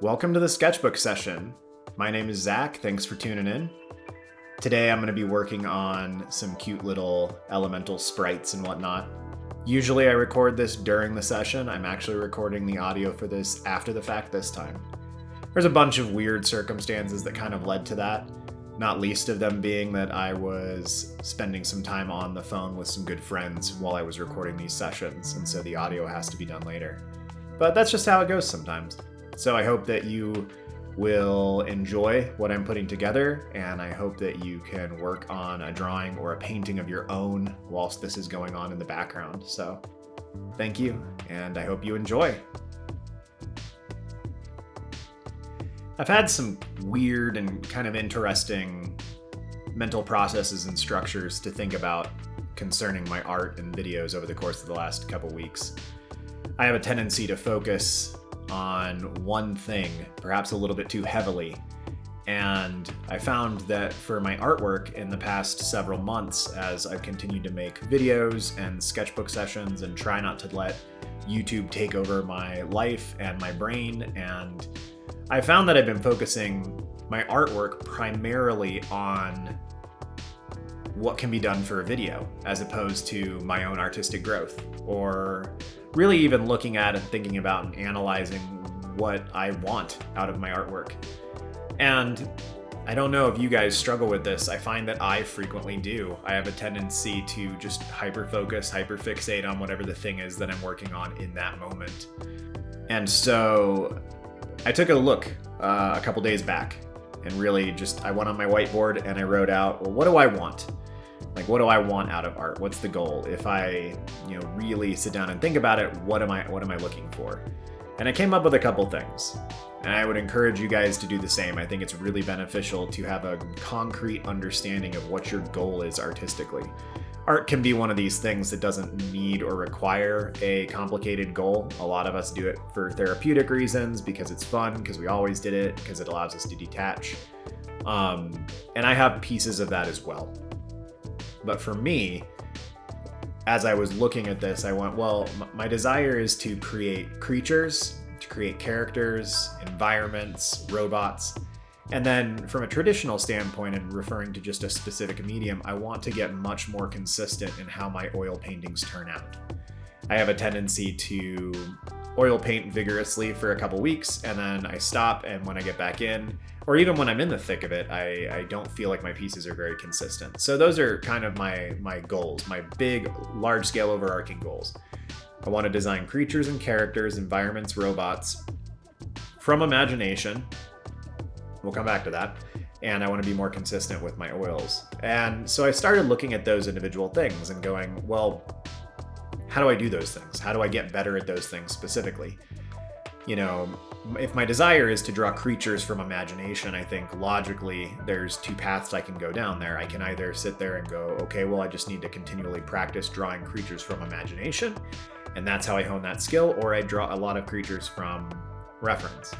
Welcome to the Sketchbook session. My name is Zach. Thanks for tuning in. Today I'm going to be working on some cute little elemental sprites and whatnot. Usually I record this during the session. I'm actually recording the audio for this after the fact this time. There's a bunch of weird circumstances that kind of led to that, not least of them being that I was spending some time on the phone with some good friends while I was recording these sessions, and so the audio has to be done later. But that's just how it goes sometimes. So I hope that you will enjoy what I'm putting together, and I hope that you can work on a drawing or a painting of your own whilst this is going on in the background. So thank you, and I hope you enjoy. I've had some weird and kind of interesting mental processes and structures to think about concerning my art and videos over the course of the last couple weeks. I have a tendency to focus on one thing, perhaps a little bit too heavily. And I found that for my artwork in the past several months, as I've continued to make videos and sketchbook sessions and try not to let YouTube take over my life and my brain, and I found that I've been focusing my artwork primarily on what can be done for a video, as opposed to my own artistic growth, or really even looking at and thinking about and analyzing what I want out of my artwork. And I don't know if you guys struggle with this. I find that I frequently do. I have a tendency to just hyper-focus, hyper-fixate on whatever the thing is that I'm working on in that moment. And so I took a look a couple days back and really I went on my whiteboard and I wrote out, well, what do I want? Like, what do I want out of art? What's the goal? If I, really sit down and think about it, what am I looking for? And I came up with a couple things. And I would encourage you guys to do the same. I think it's really beneficial to have a concrete understanding of what your goal is artistically. Art can be one of these things that doesn't need or require a complicated goal. A lot of us do it for therapeutic reasons, because it's fun, because we always did it, because it allows us to detach. And I have pieces of that as well. But for me, as I was looking at this, I went, well, my desire is to create creatures, to create characters, environments, robots. And then from a traditional standpoint and referring to just a specific medium, I want to get much more consistent in how my oil paintings turn out. I have a tendency to oil paint vigorously for a couple weeks, and then I stop, and when I get back in, or even when I'm in the thick of it, I don't feel like my pieces are very consistent. So those are kind of my goals, my big, large-scale overarching goals. I want to design creatures and characters, environments, robots from imagination. We'll come back to that. And I want to be more consistent with my oils. And so I started looking at those individual things and going, well, how do I do those things? How do I get better at those things specifically? If my desire is to draw creatures from imagination, I think logically there's two paths I can go down there. I can either sit there and go, okay, well, I just need to continually practice drawing creatures from imagination, and that's how I hone that skill, or I draw a lot of creatures from reference.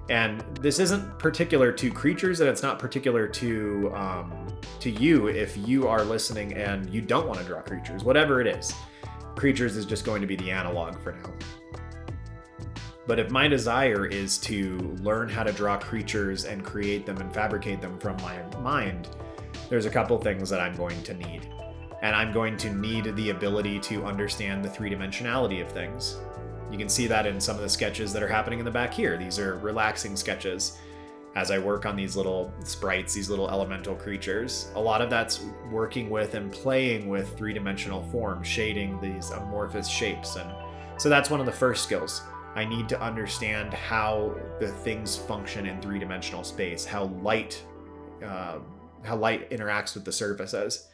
And this isn't particular to creatures, and it's not particular to you if you are listening and you don't want to draw creatures, whatever it is. Creatures is just going to be the analog for now. But if my desire is to learn how to draw creatures and create them and fabricate them from my mind, there's a couple things that I'm going to need. And I'm going to need the ability to understand the three-dimensionality of things. You can see that in some of the sketches that are happening in the back here. These are relaxing sketches. As I work on these little sprites, these little elemental creatures, a lot of that's working with and playing with three-dimensional forms, shading these amorphous shapes. And so that's one of the first skills. I need to understand how the things function in three-dimensional space, how light interacts with the surfaces.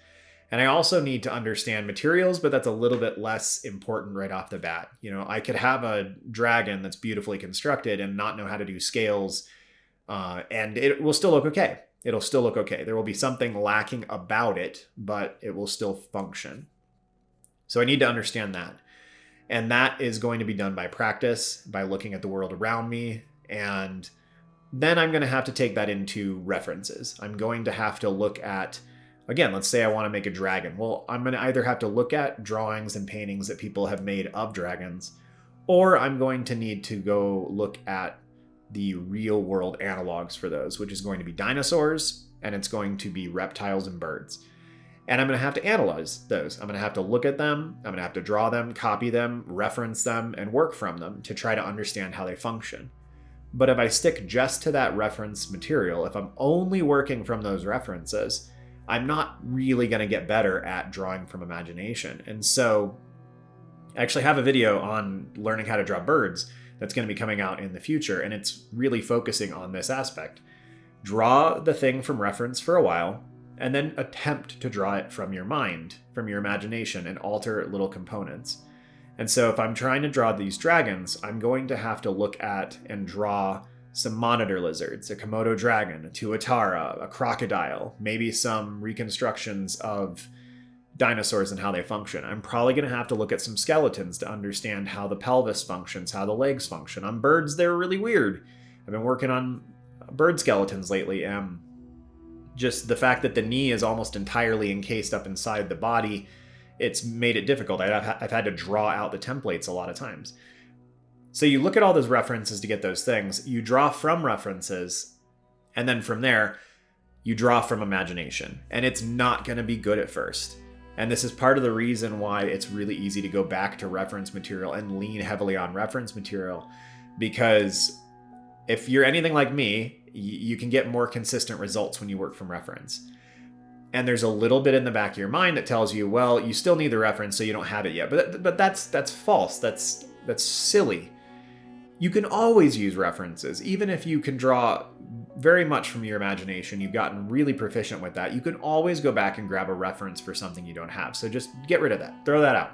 And I also need to understand materials, but that's a little bit less important right off the bat. I could have a dragon that's beautifully constructed and not know how to do scales, and it will still look okay. It'll still look okay. There will be something lacking about it, but it will still function. So I need to understand that. And that is going to be done by practice, by looking at the world around me. And then I'm going to have to take that into references. I'm going to have to look at, again, let's say I want to make a dragon. Well, I'm going to either have to look at drawings and paintings that people have made of dragons, or I'm going to need to go look at the real world analogs for those, which is going to be dinosaurs, and it's going to be reptiles and birds. And I'm going to have to analyze those. I'm going to have to look at them. I'm going to have to draw them, copy them, reference them, and work from them to try to understand how they function. But if I stick just to that reference material, if I'm only working from those references, I'm not really going to get better at drawing from imagination. And so I actually have a video on learning how to draw birds that's going to be coming out in the future, and it's really focusing on this aspect. Draw the thing from reference for a while, and then attempt to draw it from your mind, from your imagination, and alter little components. And so if I'm trying to draw these dragons, I'm going to have to look at and draw some monitor lizards, a Komodo dragon, a tuatara, a crocodile, maybe some reconstructions of dinosaurs and how they function. I'm probably going to have to look at some skeletons to understand how the pelvis functions, how the legs function. On birds, they're really weird. I've been working on bird skeletons lately, and just the fact that the knee is almost entirely encased up inside the body, it's made it difficult. I've had to draw out the templates a lot of times. So you look at all those references to get those things, you draw from references, and then from there, you draw from imagination. And it's not going to be good at first. And this is part of the reason why it's really easy to go back to reference material and lean heavily on reference material. Because if you're anything like me, you can get more consistent results when you work from reference. And there's a little bit in the back of your mind that tells you, well, you still need the reference, so you don't have it yet. But that's false. That's silly. You can always use references, even if you can draw very much from your imagination. You've gotten really proficient with that. You can always go back and grab a reference for something you don't have. So just get rid of that. Throw that out.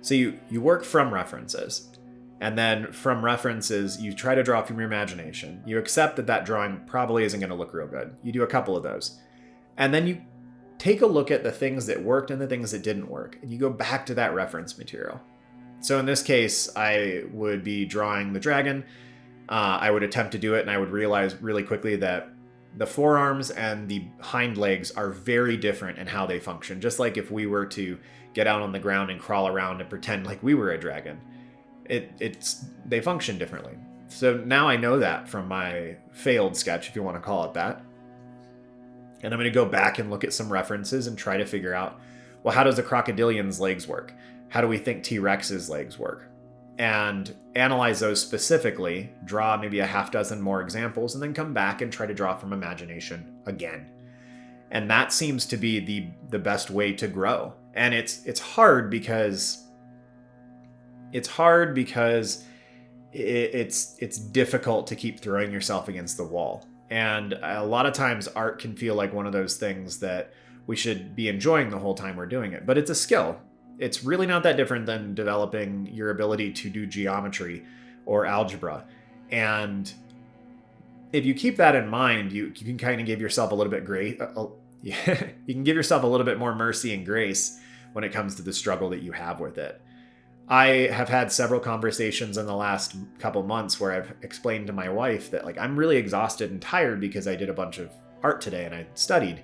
So you work from references. And then from references, you try to draw from your imagination. You accept that drawing probably isn't going to look real good. You do a couple of those. And then you take a look at the things that worked and the things that didn't work. And you go back to that reference material. So in this case, I would be drawing the dragon. I would attempt to do it, and I would realize really quickly that the forearms and the hind legs are very different in how they function. Just like if we were to get out on the ground and crawl around and pretend like we were a dragon. They function differently. So now I know that from my failed sketch, if you want to call it that. And I'm going to go back and look at some references and try to figure out, well, how does a crocodilian's legs work? How do we think T-Rex's legs work? And analyze those specifically, draw maybe a half dozen more examples, and then come back and try to draw from imagination again. And that seems to be the best way to grow. And it's hard because it's difficult to keep throwing yourself against the wall. And a lot of times art can feel like one of those things that we should be enjoying the whole time we're doing it. But it's a skill. It's really not that different than developing your ability to do geometry or algebra. And if you keep that in mind, you can kind of give yourself a little bit you can give yourself a little bit more mercy and grace when it comes to the struggle that you have with it. I have had several conversations in the last couple months where I've explained to my wife that I'm really exhausted and tired because I did a bunch of art today and I studied.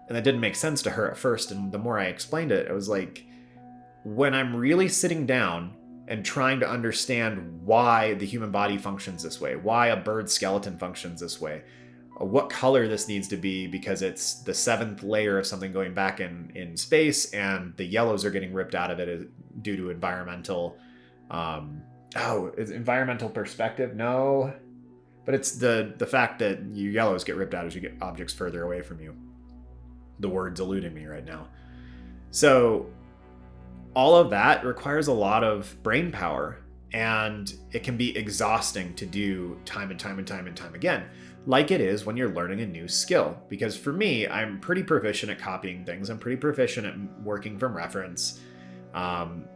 And that didn't make sense to her at first. And the more I explained it, it was like, when I'm really sitting down and trying to understand why the human body functions this way, why a bird skeleton functions this way, what color this needs to be because it's the seventh layer of something going back in space and the yellows are getting ripped out of it due to environmental, is environmental perspective? No, but it's the fact that your yellows get ripped out as you get objects further away from you. The word's eluding me right now. So all of that requires a lot of brain power, and it can be exhausting to do time and time and time and time again, like it is when you're learning a new skill. Because for me, I'm pretty proficient at copying things. I'm pretty proficient at working from reference. I'm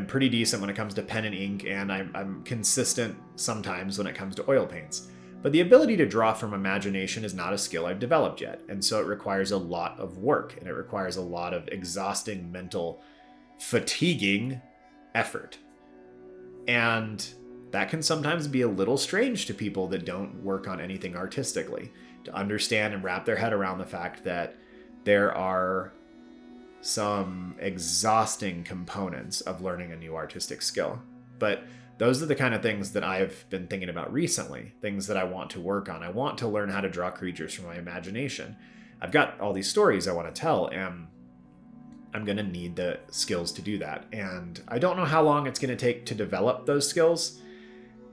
pretty decent when it comes to pen and ink, and I'm consistent sometimes when it comes to oil paints. But the ability to draw from imagination is not a skill I've developed yet. And so it requires a lot of work, and it requires a lot of exhausting mental fatiguing effort. And that can sometimes be a little strange to people that don't work on anything artistically, to understand and wrap their head around the fact that there are some exhausting components of learning a new artistic skill. But Those are the kind of things that I've been thinking about recently, things that I want to work on. I want to learn how to draw creatures from my imagination. I've got all these stories I want to tell, and I'm going to need the skills to do that. And I don't know how long it's going to take to develop those skills.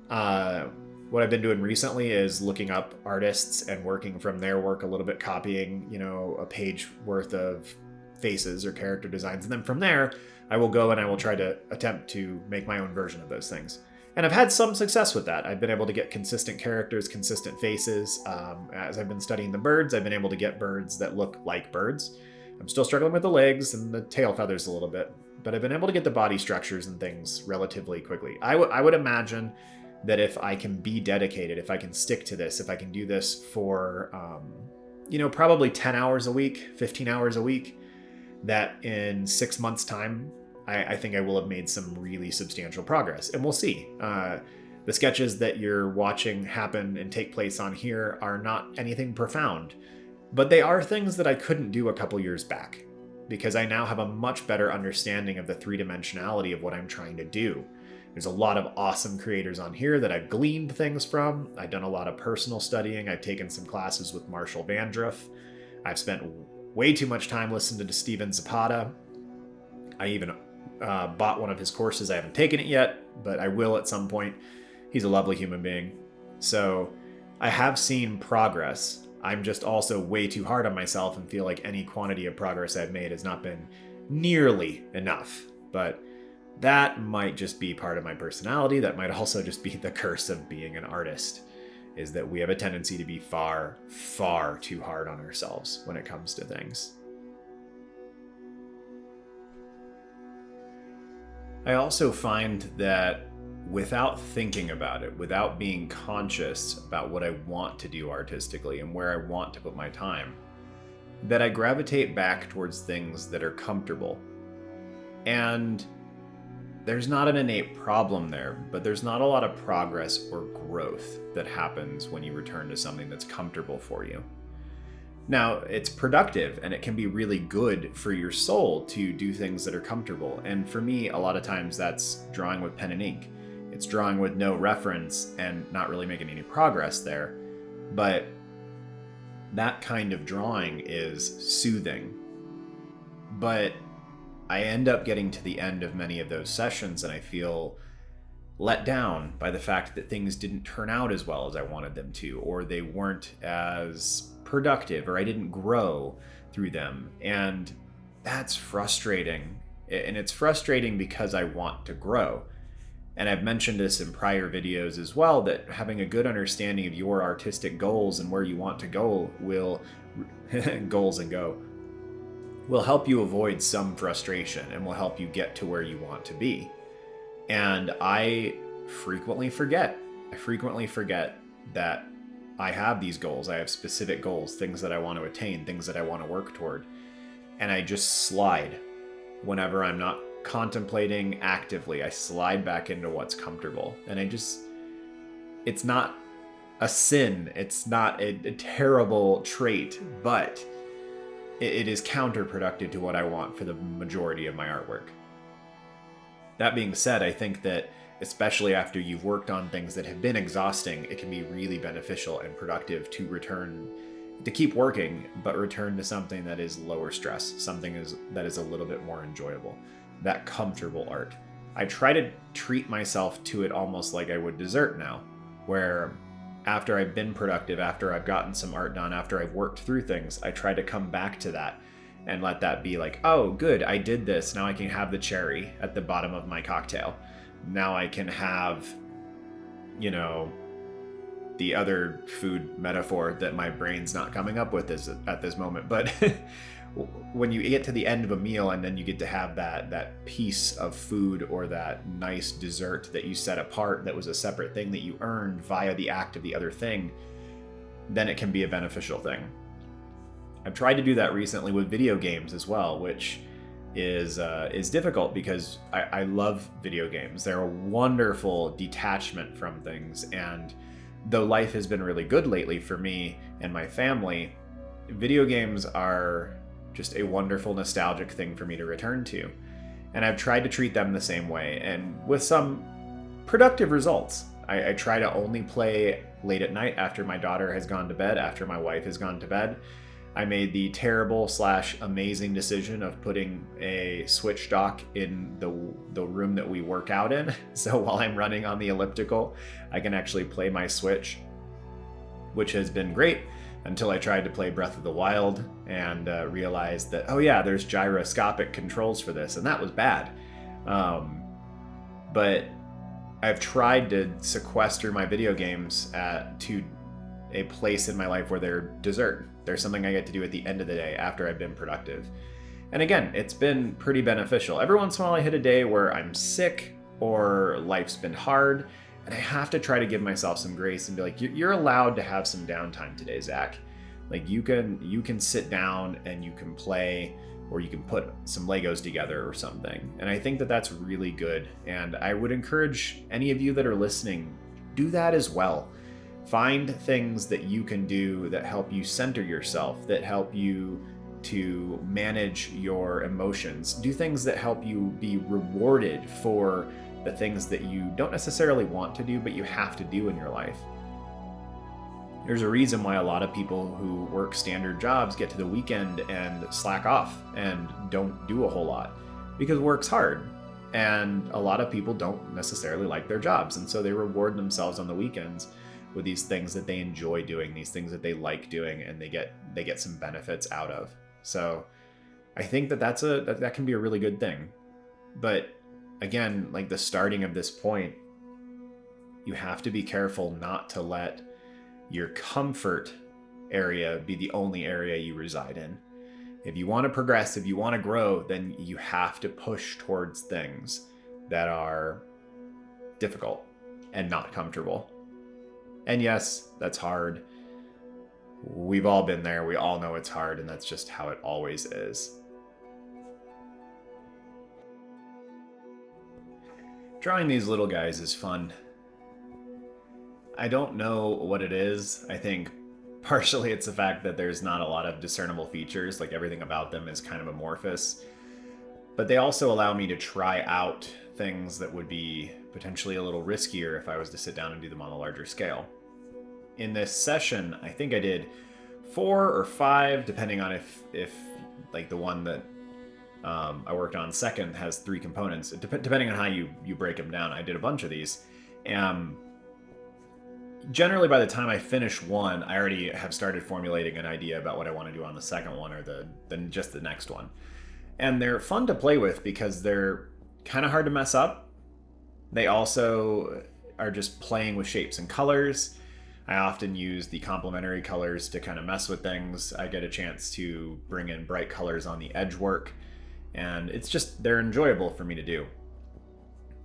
What I've been doing recently is looking up artists and working from their work a little bit, copying, a page worth of faces or character designs. And then from there, I will go and I will try to attempt to make my own version of those things. And I've had some success with that. I've been able to get consistent characters, consistent faces. As I've been studying the birds, I've been able to get birds that look like birds. I'm still struggling with the legs and the tail feathers a little bit, but I've been able to get the body structures and things relatively quickly. I would imagine that if I can be dedicated, if I can stick to this, if I can do this for, probably 10 hours a week, 15 hours a week, that in 6 months' time, I think I will have made some really substantial progress. And we'll see. The sketches that you're watching happen and take place on here are not anything profound, but they are things that I couldn't do a couple years back, because I now have a much better understanding of the three-dimensionality of what I'm trying to do. There's a lot of awesome creators on here that I've gleaned things from. I've done a lot of personal studying. I've taken some classes with Marshall Vandruff. I've spent way too much time listening to Steven Zapata. I even bought one of his courses. I haven't taken it yet, but I will at some point. He's a lovely human being. So I have seen progress. I'm just also way too hard on myself and feel like any quantity of progress I've made has not been nearly enough. But that might just be part of my personality. That might also just be the curse of being an artist, is that we have a tendency to be far, far too hard on ourselves when it comes to things. I also find that without thinking about it, without being conscious about what I want to do artistically and where I want to put my time, that I gravitate back towards things that are comfortable. And there's not an innate problem there, but there's not a lot of progress or growth that happens when you return to something that's comfortable for you. Now, it's productive and it can be really good for your soul to do things that are comfortable. And for me, a lot of times that's drawing with pen and ink. It's drawing with no reference and not really making any progress there. But that kind of drawing is soothing. But I end up getting to the end of many of those sessions and I feel let down by the fact that things didn't turn out as well as I wanted them to, or they weren't as productive, or I didn't grow through them. And that's frustrating. And it's frustrating because I want to grow. And I've mentioned this in prior videos as well, that having a good understanding of your artistic goals and where you want to go will will help you avoid some frustration and will help you get to where you want to be. And I frequently forget that I have these goals. I have specific goals, things that I want to attain, things that I want to work toward. And I just slide whenever I'm not contemplating actively. I slide back into what's comfortable. And it's not a sin. It's not a terrible trait, but it is counterproductive to what I want for the majority of my artwork. That being said, I think that especially after you've worked on things that have been exhausting, it can be really beneficial and productive to keep working, but return to something that is lower stress, something that is a little bit more enjoyable, that comfortable art. I try to treat myself to it almost like I would dessert now, where after I've been productive, after I've gotten some art done, after I've worked through things, I try to come back to that and let that be like, oh, good, I did this. Now I can have the cherry at the bottom of my cocktail. Now I can have, the other food metaphor that my brain's not coming up with at this moment. But when you get to the end of a meal and then you get to have that piece of food or that nice dessert that you set apart, that was a separate thing that you earned via the act of the other thing, then it can be a beneficial thing. I've tried to do that recently with video games as well, which is difficult because I love video games. They're a wonderful detachment from things, and though life has been really good lately for me and my family, video games are just a wonderful nostalgic thing for me to return to. And I've tried to treat them the same way, and with some productive results. I try to only play late at night after my daughter has gone to bed, after my wife has gone to bed. I made the terrible / amazing decision of putting a Switch dock in the room that we work out in. So while I'm running on the elliptical, I can actually play my Switch, which has been great until I tried to play Breath of the Wild and realized that, oh yeah, there's gyroscopic controls for this, and that was bad. But I've tried to sequester my video games to a place in my life where they're dessert. There's something I get to do at the end of the day after I've been productive. And again, it's been pretty beneficial. Every once in a while I hit a day where I'm sick or life's been hard, and I have to try to give myself some grace and be like, you're allowed to have some downtime today, Zach. Like you can sit down and you can play, or you can put some Legos together or something. And I think that that's really good. And I would encourage any of you that are listening, do that as well. Find things that you can do that help you center yourself, that help you to manage your emotions. Do things that help you be rewarded for the things that you don't necessarily want to do, but you have to do in your life. There's a reason why a lot of people who work standard jobs get to the weekend and slack off and don't do a whole lot, because work's hard. And a lot of people don't necessarily like their jobs. And so they reward themselves on the weekends with these things that they enjoy doing, these things that they like doing, and they get some benefits out of. So I think that can be a really good thing. But again, like the starting of this point, you have to be careful not to let your comfort area be the only area you reside in. If you want to progress, if you want to grow, then you have to push towards things that are difficult and not comfortable. And yes, that's hard. We've all been there. We all know it's hard, and that's just how it always is. Drawing these little guys is fun. I don't know what it is. I think partially it's the fact that there's not a lot of discernible features, like everything about them is kind of amorphous. But they also allow me to try out things that would be potentially a little riskier if I was to sit down and do them on a larger scale. In this session, I think I did 4 or 5, depending on if like the one that I worked on second has 3 components, depending on how you break them down. I did a bunch of these. Generally, by the time I finish one, I already have started formulating an idea about what I want to do on the second one, or just the next one. And they're fun to play with because they're kind of hard to mess up. They also are just playing with shapes and colors. I often use the complementary colors to kind of mess with things. I get a chance to bring in bright colors on the edge work, and they're enjoyable for me to do.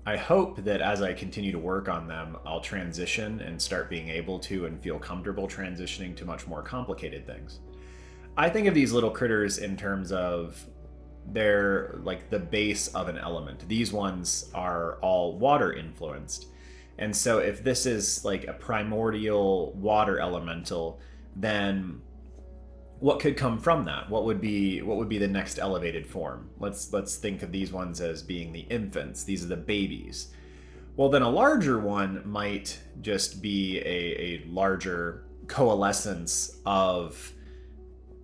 I hope that as I continue to work on them, I'll transition and start being able to and feel comfortable transitioning to much more complicated things. I think of these little critters in terms of they're like the base of an element. These ones are all water influenced. And so if this is like a primordial water elemental, then what could come from that? What would be the next elevated form? Let's think of these ones as being the infants. These are the babies. Well, then a larger one might just be a larger coalescence of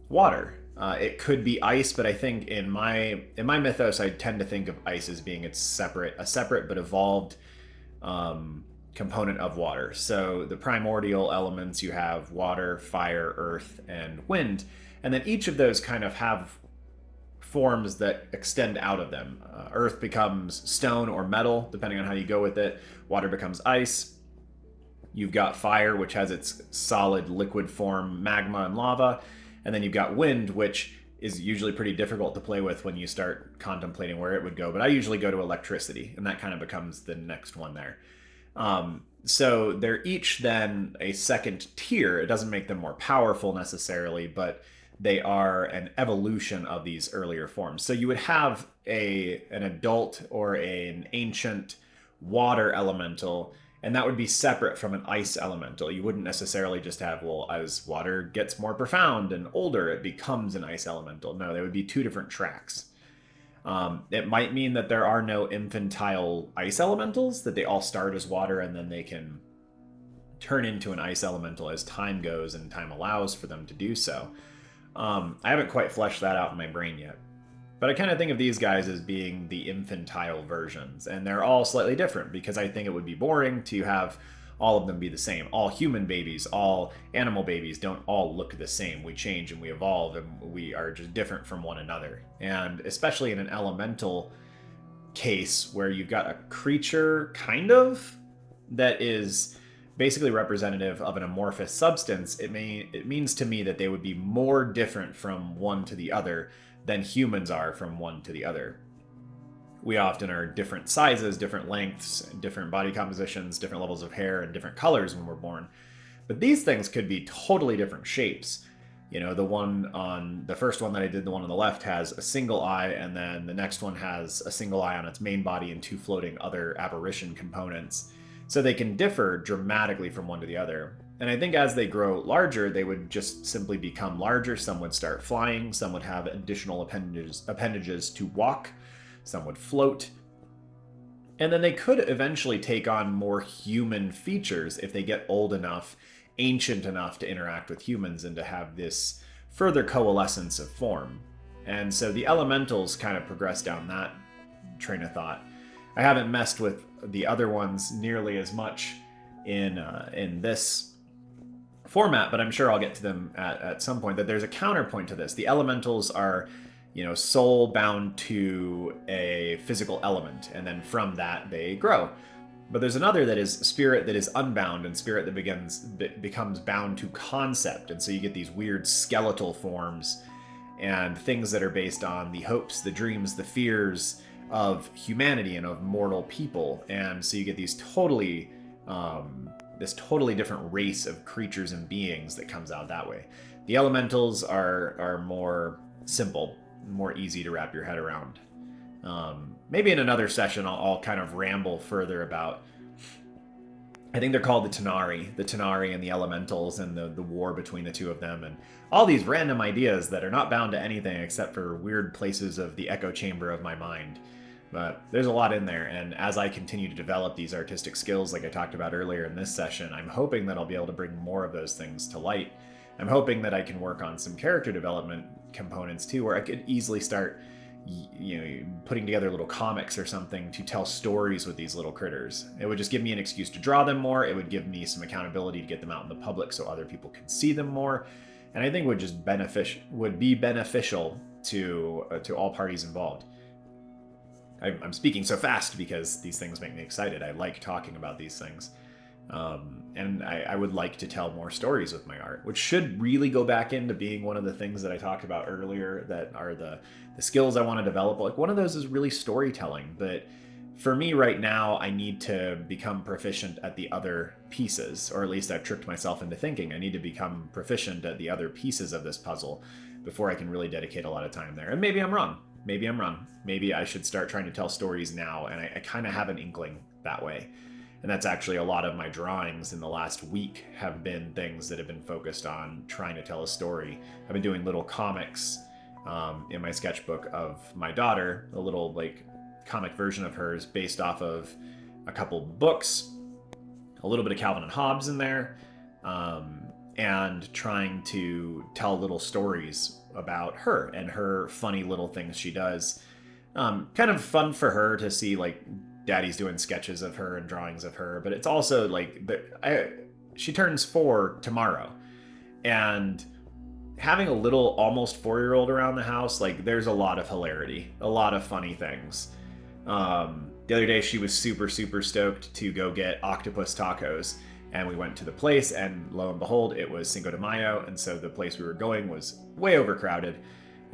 water. It could be ice, but I think in my mythos, I tend to think of ice as being a separate but evolved component of water. So the primordial elements, you have water, fire, earth, and wind, and then each of those kind of have forms that extend out of them. Earth becomes stone or metal, depending on how you go with it. Water becomes ice. You've got fire, which has its solid liquid form, magma and lava. And then you've got wind, which is usually pretty difficult to play with when you start contemplating where it would go. But I usually go to electricity, and that kind of becomes the next one there. So they're each then a second tier. It doesn't make them more powerful necessarily, but they are an evolution of these earlier forms. So you would have an adult or an ancient water elemental, and that would be separate from an ice elemental. You wouldn't necessarily just have, well, as water gets more profound and older, it becomes an ice elemental. No, they would be 2 different tracks. It might mean that there are no infantile ice elementals, that they all start as water and then they can turn into an ice elemental as time goes and time allows for them to do so. I haven't quite fleshed that out in my brain yet. But I kind of think of these guys as being the infantile versions, and they're all slightly different because I think it would be boring to have all of them be the same. All human babies, all animal babies don't all look the same. We change and we evolve and we are just different from one another. And especially in an elemental case where you've got a creature kind of that is basically representative of an amorphous substance, it means to me that they would be more different from one to the other than humans are from one to the other. We often are different sizes, different lengths, different body compositions, different levels of hair, and different colors when we're born. But these things could be totally different shapes. You know, the first one that I did, the one on the left, has a single eye, and then the next one has a single eye on its main body and two floating other apparition components. So they can differ dramatically from one to the other. And I think as they grow larger, they would just simply become larger. Some would start flying, some would have additional appendages to walk, some would float. And then they could eventually take on more human features if they get old enough, ancient enough to interact with humans and to have this further coalescence of form. And so the elementals kind of progress down that train of thought. I haven't messed with the other ones nearly as much in this format, but I'm sure I'll get to them at some point. That there's a counterpoint to this. The elementals are, soul bound to a physical element, and then from that they grow. But there's another that is spirit that is unbound, and spirit that becomes bound to concept. And so you get these weird skeletal forms and things that are based on the hopes, the dreams, the fears of humanity and of mortal people. And so you get these this totally different race of creatures and beings that comes out that way. The elementals are more simple, more easy to wrap your head around. Maybe in another session I'll kind of ramble further about, I think they're called the Tanari and the elementals and the war between the two of them, and all these random ideas that are not bound to anything except for weird places of the echo chamber of my mind. But there's a lot in there, and as I continue to develop these artistic skills like I talked about earlier in this session, I'm hoping that I'll be able to bring more of those things to light. I'm hoping that I can work on some character development components too, where I could easily start putting together little comics or something to tell stories with these little critters. It would just give me an excuse to draw them more. It would give me some accountability to get them out in the public so other people can see them more. And I think would be beneficial to all parties involved. I'm speaking so fast because these things make me excited. I like talking about these things. And I would like to tell more stories with my art, which should really go back into being one of the things that I talked about earlier that are the skills I want to develop. Like one of those is really storytelling. But for me right now, I need to become proficient at the other pieces, or at least I've tricked myself into thinking I need to become proficient at the other pieces of this puzzle before I can really dedicate a lot of time there. And maybe I'm wrong. Maybe I should start trying to tell stories now, and I kind of have an inkling that way. And that's actually a lot of my drawings in the last week have been things that have been focused on trying to tell a story. I've been doing little comics in my sketchbook of my daughter, a little comic version of hers based off of a couple books, a little bit of Calvin and Hobbes in there, and trying to tell little stories about her and her funny little things she does. Kind of fun for her to see daddy's doing sketches of her and drawings of her, but it's also she turns 4 tomorrow, and having a little almost 4-year-old around the house, there's a lot of hilarity, a lot of funny things. The other day she was super stoked to go get octopus tacos, and we went to the place, and lo and behold, it was Cinco de Mayo, and so the place we were going was way overcrowded.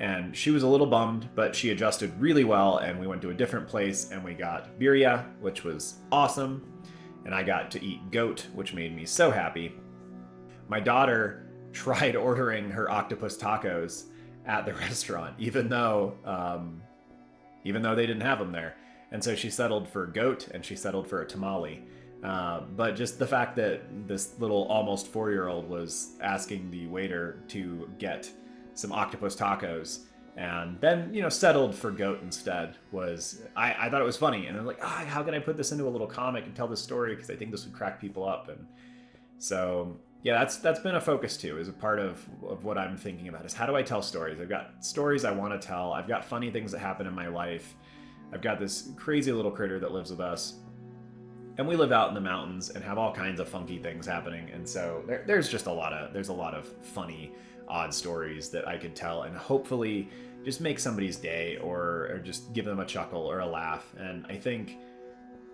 And she was a little bummed, but she adjusted really well, and we went to a different place, and we got birria, which was awesome, and I got to eat goat, which made me so happy. My daughter tried ordering her octopus tacos at the restaurant, even though they didn't have them there. And so she settled for goat, and she settled for a tamale. But just the fact that this little almost 4-year-old was asking the waiter to get some octopus tacos And then, settled for goat instead was, I thought it was funny. And I was like, how can I put this into a little comic and tell this story? Because I think this would crack people up. And so, yeah, that's been a focus too, is a part of what I'm thinking about is how do I tell stories? I've got stories I want to tell. I've got funny things that happen in my life. I've got this crazy little critter that lives with us. And we live out in the mountains and have all kinds of funky things happening. And so there's a lot of funny, odd stories that I could tell and hopefully just make somebody's day or just give them a chuckle or a laugh. And I think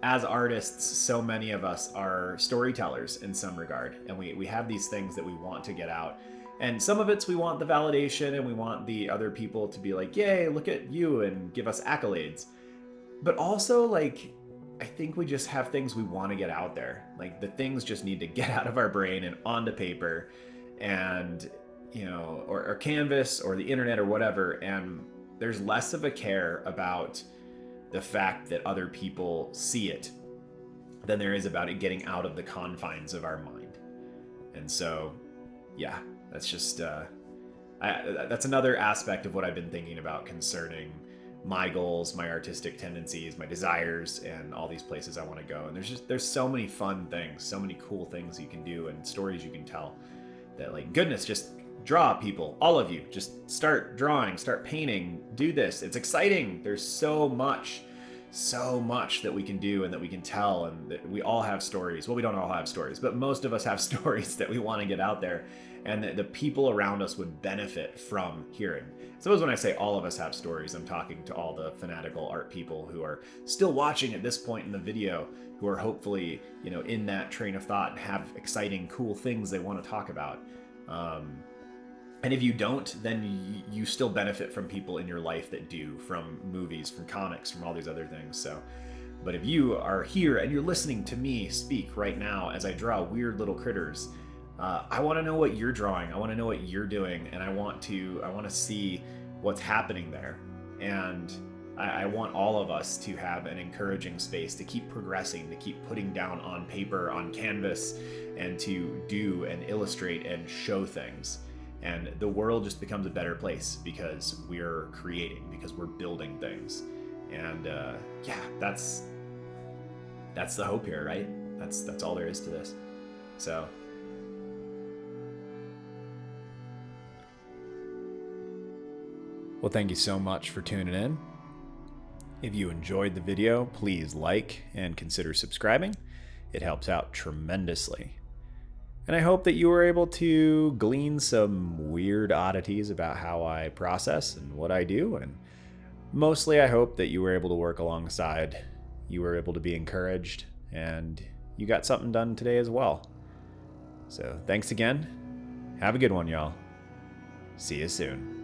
as artists, so many of us are storytellers in some regard. And we have these things that we want to get out. And some of it's we want the validation and we want the other people to be like, yay, look at you, and give us accolades. But also, like, I think we just have things we want to get out there. Like, the things just need to get out of our brain and onto paper and, or canvas or the internet or whatever. And there's less of a care about the fact that other people see it than there is about it getting out of the confines of our mind. And so, yeah, that's just, that's another aspect of what I've been thinking about concerning my goals, my artistic tendencies, my desires, and all these places I want to go. And there's so many fun things, so many cool things you can do and stories you can tell that, like, goodness, just draw, people, all of you, just start drawing, start painting, do this. It's exciting. There's so much that we can do and that we can tell, and that we all have stories. Well, we don't all have stories, but most of us have stories that we want to get out there and that the people around us would benefit from hearing. I suppose when I say all of us have stories, I'm talking to all the fanatical art people who are still watching at this point in the video, who are hopefully, in that train of thought and have exciting, cool things they want to talk about. And if you don't, then you still benefit from people in your life that do, from movies, from comics, from all these other things. So, but if you are here and you're listening to me speak right now as I draw weird little critters, I want to know what you're drawing. I want to know what you're doing, and I want to see what's happening there. And I want all of us to have an encouraging space to keep progressing, to keep putting down on paper, on canvas, and to do and illustrate and show things. And the world just becomes a better place because we're creating, because we're building things. And yeah, that's the hope here, right? That's all there is to this. So, well, thank you so much for tuning in. If you enjoyed the video, please like and consider subscribing. It helps out tremendously. And I hope that you were able to glean some weird oddities about how I process and what I do. And mostly I hope that you were able to work alongside, you were able to be encouraged, and you got something done today as well. So thanks again. Have a good one, y'all. See you soon.